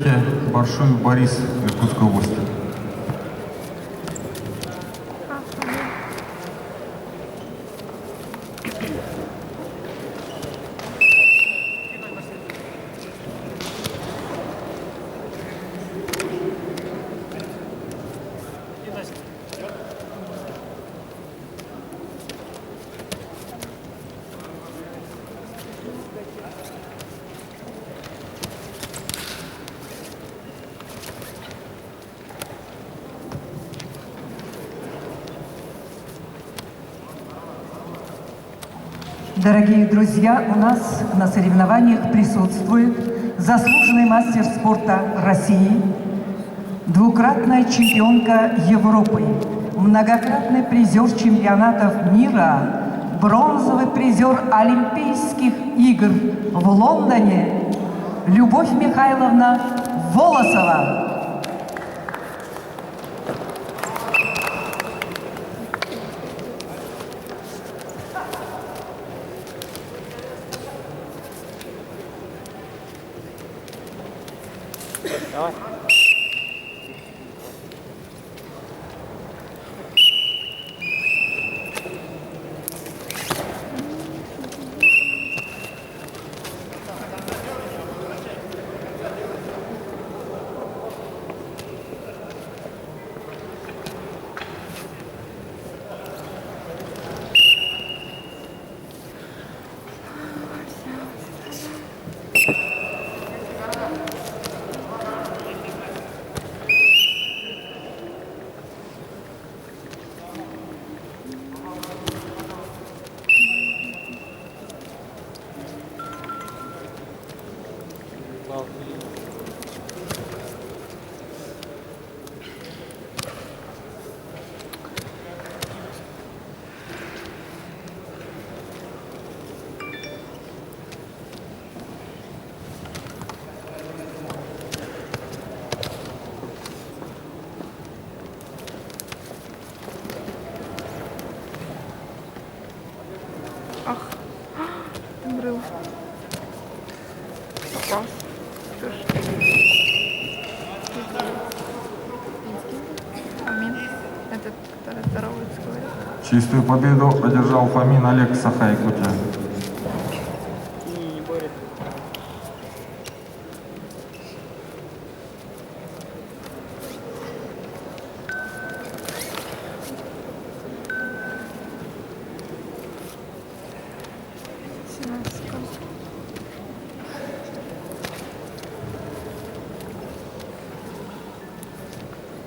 Баршуев Борис, Иркутской области. Дорогие друзья, у нас на соревнованиях присутствует заслуженный мастер спорта России, двукратная чемпионка Европы, многократный призер чемпионатов мира, бронзовый призер Олимпийских игр в Лондоне Любовь Михайловна Волосова. Давай. Ах, был. Попал. Что ж. Фомин. Этот, который здоровается, говорит. Чистую победу одержал Фомин Олег, Саха, Якутия. Не борется.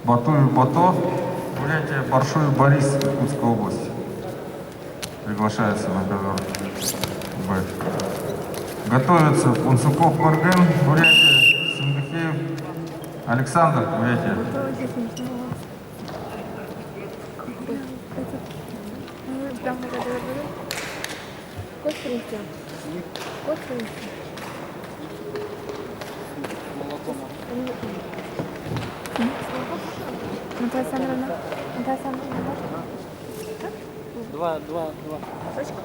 Батуев Бато, Бурятия, Баршуев Борис, Иркутская область. Приглашается на ковер Б. Готовится Пунцуков Марген, Бурятия, Сингахеев, Александр, Бурятия. Наталья Александровна. Наталья Александровна. Два. Точка.